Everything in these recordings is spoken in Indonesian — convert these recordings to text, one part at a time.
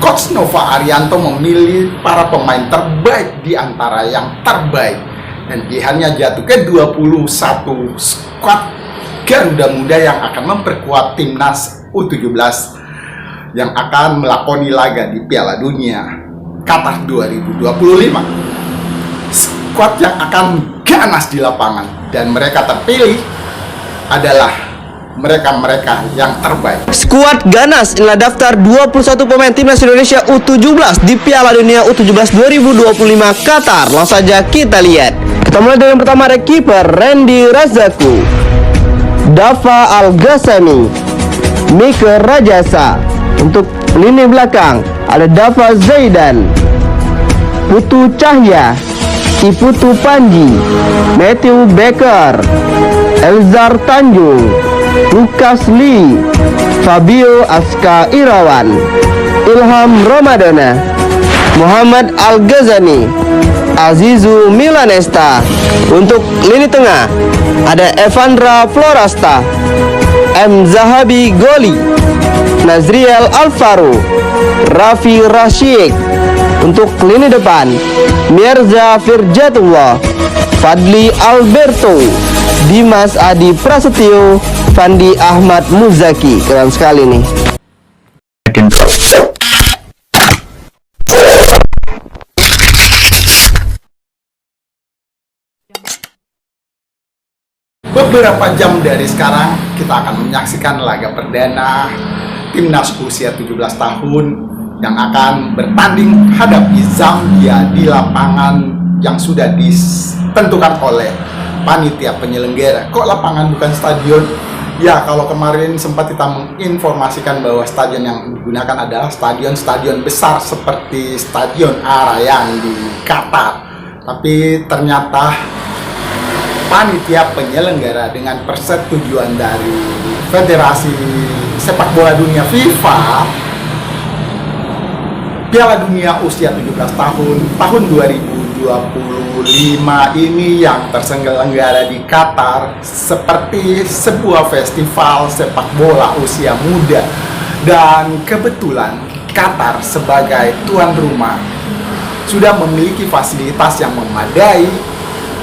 Coach Nova Arianto memilih para pemain terbaik di antara yang terbaik, dan pilihannya jatuh ke 21 skuad Garuda Muda yang akan memperkuat timnas U17 yang akan melakoni laga di Piala Dunia Qatar 2025. Skuad yang akan ganas di lapangan, dan mereka terpilih adalah mereka yang terbaik. Skuad ganas, inilah daftar 21 pemain timnas Indonesia U17 di Piala Dunia U17 2025 Qatar. Langsung saja kita lihat. Kita mulai dari yang pertama, ada kiper Randy Razaku, Dafa Al-Ghassani, Mika Rajasa. Untuk lini belakang ada Dafa Zaidan, Putu Cahya, Iputu Panji, Matthew Baker, Elzar Tanjung, Lukas Lee, Fabio Aska Irawan, Ilham Ramadana, Muhammad Al-Ghazani, Azizu Milanesta. Untuk lini tengah ada Evandra Florasta, M. Zahabi Goli, Nazriel Alvaro, Raffi Rashid. Untuk lini depan Mirza Firjatullah, Fadli Alberto, Dimas Adi Prasetyo, Fandi Ahmad Muzaki. Keren sekali nih. Beberapa jam dari sekarang kita akan menyaksikan laga perdana timnas usia 17 tahun yang akan bertanding hadapi Zambia di lapangan yang sudah ditentukan oleh panitia penyelenggara. Kok lapangan bukan stadion? Ya, kalau kemarin sempat kita menginformasikan bahwa stadion yang digunakan adalah stadion besar seperti Stadion Arayang di Qatar. Tapi ternyata panitia penyelenggara dengan persetujuan dari Federasi Sepak Bola Dunia FIFA, Piala Dunia usia 17 tahun 2025 ini yang terselenggara di Qatar seperti sebuah festival sepak bola usia muda. Dan kebetulan Qatar sebagai tuan rumah sudah memiliki fasilitas yang memadai.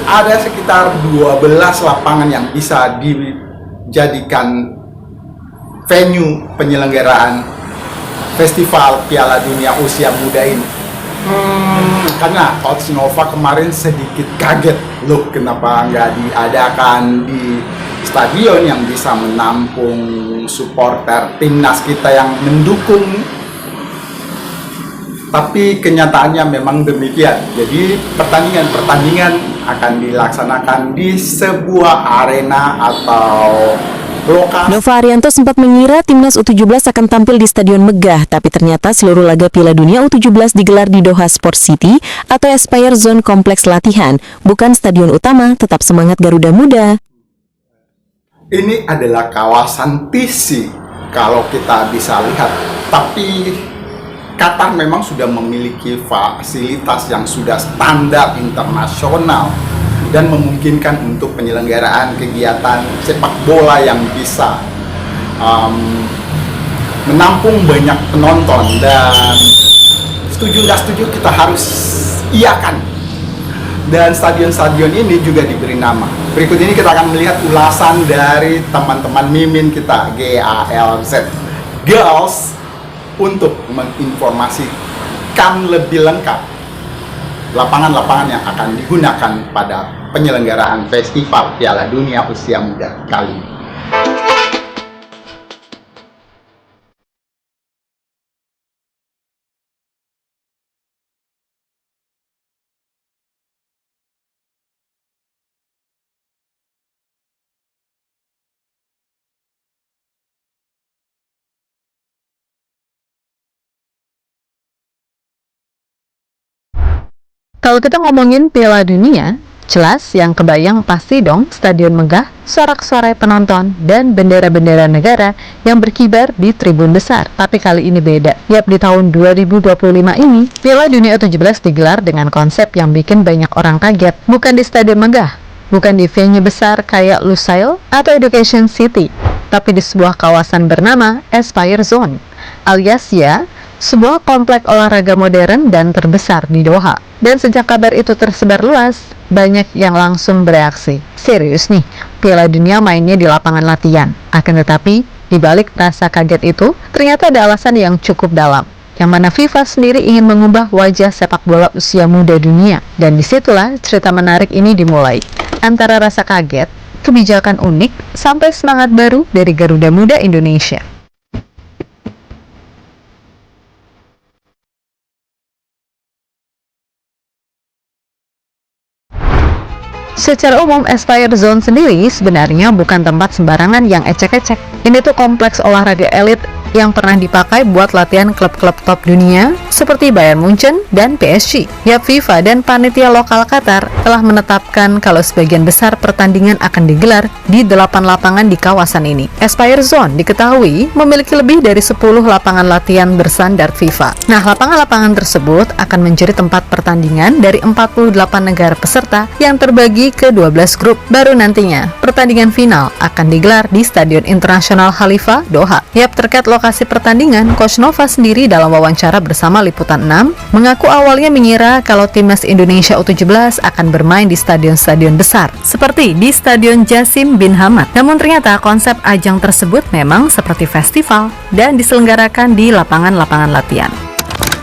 Ada sekitar 12 lapangan yang bisa dijadikan venue penyelenggaraan festival Piala Dunia usia muda ini. Karena Coach Nova kemarin sedikit kaget, loh kenapa nggak diadakan di stadion yang bisa menampung supporter timnas kita yang mendukung. Tapi kenyataannya memang demikian. Jadi pertandingan akan dilaksanakan di sebuah arena atau lokal. Nova Arianto sempat mengira timnas U17 akan tampil di Stadion Megah, tapi ternyata seluruh laga Piala Dunia U17 digelar di Doha Sport City atau Aspire Zone Kompleks Latihan, bukan stadion utama. Tetap semangat Garuda Muda. Ini adalah kawasan TC kalau kita bisa lihat, tapi Qatar memang sudah memiliki fasilitas yang sudah standar internasional dan memungkinkan untuk penyelenggaraan kegiatan sepak bola yang bisa menampung banyak penonton. Dan setuju nggak setuju kita harus iakan. Dan stadion-stadion ini juga diberi nama. Berikut ini kita akan melihat ulasan dari teman-teman mimin kita GALZ Girls untuk menginformasikan lebih lengkap lapangan-lapangan yang akan digunakan pada penyelenggaraan Festival Piala Dunia Usia Muda kali ini. Kalau kita ngomongin Piala Dunia, jelas yang kebayang pasti dong Stadion Megah, sorak-sorai penonton, dan bendera-bendera negara yang berkibar di tribun besar. Tapi kali ini beda. Yap, di tahun 2025 ini, Piala Dunia U17 digelar dengan konsep yang bikin banyak orang kaget. Bukan di Stadion Megah, bukan di venue besar kayak Lusail atau Education City, tapi di sebuah kawasan bernama Aspire Zone, alias ya sebuah komplek olahraga modern dan terbesar di Doha. Dan sejak kabar itu tersebar luas, banyak yang langsung bereaksi. Serius nih, Piala Dunia mainnya di lapangan latihan. Akan tetapi, di balik rasa kaget itu, ternyata ada alasan yang cukup dalam, yang mana FIFA sendiri ingin mengubah wajah sepak bola usia muda dunia. Dan disitulah cerita menarik ini dimulai. Antara rasa kaget, kebijakan unik, sampai semangat baru dari Garuda Muda Indonesia. Secara umum, Aspire Zone sendiri sebenarnya bukan tempat sembarangan yang ecek-ecek. Ini tuh kompleks olahraga elit yang pernah dipakai buat latihan klub-klub top dunia seperti Bayern Munchen dan PSG. Ya, FIFA dan panitia lokal Qatar telah menetapkan kalau sebagian besar pertandingan akan digelar di 8 lapangan di kawasan ini. Aspire Zone diketahui memiliki lebih dari 10 lapangan latihan berstandar FIFA. Nah, lapangan-lapangan tersebut akan menjadi tempat pertandingan dari 48 negara peserta yang terbagi ke 12 grup. Baru nantinya, pertandingan final akan digelar di Stadion Internasional Khalifa, Doha. Yap, terkait lokasi pertandingan, Coach Nova sendiri dalam wawancara bersama Liputan 6 mengaku awalnya mengira kalau timnas Indonesia U17 akan bermain di stadion-stadion besar seperti di Stadion Jasim bin Hamad. Namun ternyata konsep ajang tersebut memang seperti festival dan diselenggarakan di lapangan-lapangan latihan.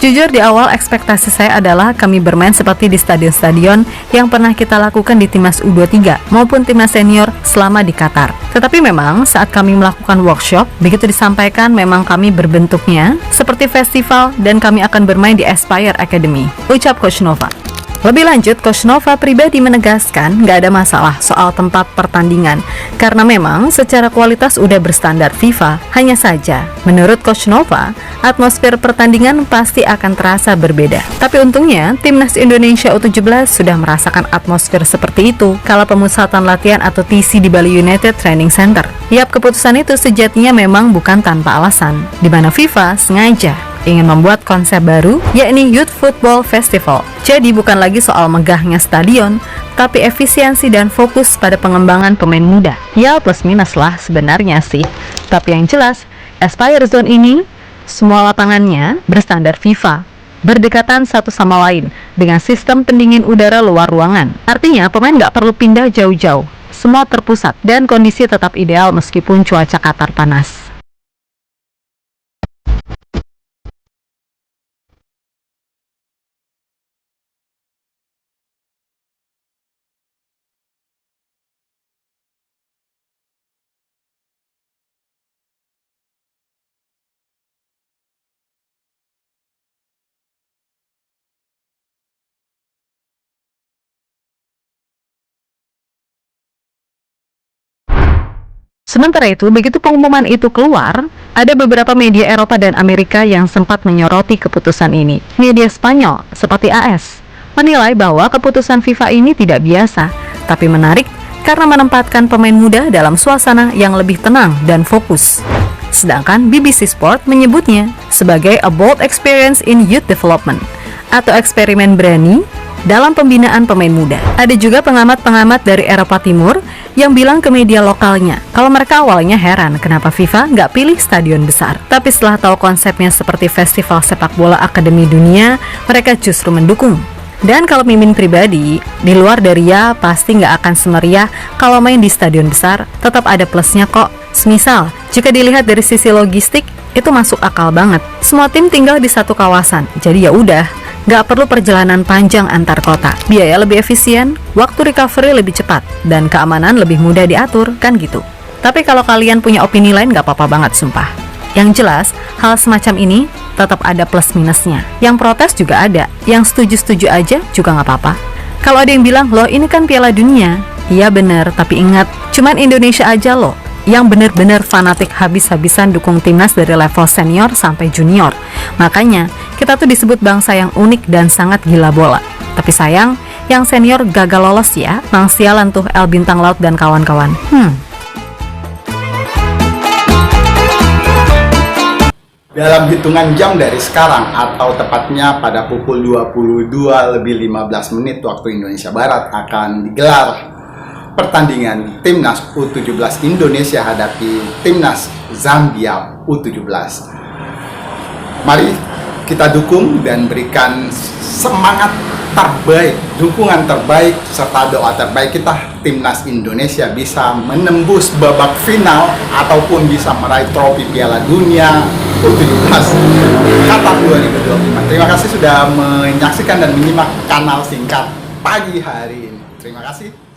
Jujur, di awal ekspektasi saya adalah kami bermain seperti di stadion-stadion yang pernah kita lakukan di timnas U23 maupun timnas senior selama di Qatar. Tetapi memang saat kami melakukan workshop, begitu disampaikan memang kami berbentuknya seperti festival dan kami akan bermain di Aspire Academy, ucap Coach Nova. Lebih lanjut, Coach Nova pribadi menegaskan nggak ada masalah soal tempat pertandingan karena memang secara kualitas udah berstandar FIFA. Hanya saja, menurut Coach Nova, atmosfer pertandingan pasti akan terasa berbeda. Tapi untungnya, timnas Indonesia U17 sudah merasakan atmosfer seperti itu kala pemusatan latihan atau TC di Bali United Training Center. Yap, keputusan itu sejatinya memang bukan tanpa alasan, di mana FIFA sengaja ingin membuat konsep baru, yakni Youth Football Festival. Jadi bukan lagi soal megahnya stadion, tapi efisiensi dan fokus pada pengembangan pemain muda. Ya, plus minus lah sebenarnya sih. Tapi yang jelas, Aspire Zone ini, semua lapangannya berstandar FIFA, berdekatan satu sama lain, dengan sistem pendingin udara luar ruangan. Artinya, pemain nggak perlu pindah jauh-jauh. Semua terpusat, dan kondisi tetap ideal meskipun cuaca Qatar panas. Sementara itu, begitu pengumuman itu keluar, ada beberapa media Eropa dan Amerika yang sempat menyoroti keputusan ini. Media Spanyol, seperti AS, menilai bahwa keputusan FIFA ini tidak biasa, tapi menarik karena menempatkan pemain muda dalam suasana yang lebih tenang dan fokus. Sedangkan BBC Sport menyebutnya sebagai a bold experience in youth development, atau eksperimen berani dalam pembinaan pemain muda. Ada juga pengamat-pengamat dari Eropa Timur yang bilang ke media lokalnya kalau mereka awalnya heran kenapa FIFA nggak pilih stadion besar. Tapi setelah tahu konsepnya seperti festival sepak bola akademi dunia, mereka justru mendukung. Dan kalau Mimin pribadi, di luar dari ya pasti nggak akan semeriah kalau main di stadion besar, tetap ada plusnya kok. Semisal, jika dilihat dari sisi logistik, itu masuk akal banget. Semua tim tinggal di satu kawasan, jadi ya udah, nggak perlu perjalanan panjang antar kota. Biaya lebih efisien, waktu recovery lebih cepat, dan keamanan lebih mudah diatur, kan gitu. Tapi kalau kalian punya opini lain nggak apa-apa banget sumpah. Yang jelas, hal semacam ini tetap ada plus minusnya. Yang protes juga ada, yang setuju-setuju aja juga nggak apa-apa. Kalau ada yang bilang, loh ini kan Piala Dunia. Iya bener, tapi ingat, cuman Indonesia aja loh yang benar-benar fanatik habis-habisan dukung timnas dari level senior sampai junior. Makanya, kita tuh disebut bangsa yang unik dan sangat gila bola. Tapi sayang, yang senior gagal lolos ya. Mang sialan tuh El Bintang Laut dan kawan-kawan. Dalam hitungan jam dari sekarang, atau tepatnya pada pukul 22:15 waktu Indonesia Barat, akan digelar pertandingan Timnas U17 Indonesia hadapi Timnas Zambia U17. Mari kita dukung dan berikan semangat terbaik, dukungan terbaik, serta doa terbaik kita timnas Indonesia bisa menembus babak final ataupun bisa meraih trofi Piala Dunia U17 Qatar 2025. Terima kasih sudah menyaksikan dan menyimak kanal singkat pagi hari ini. Terima kasih.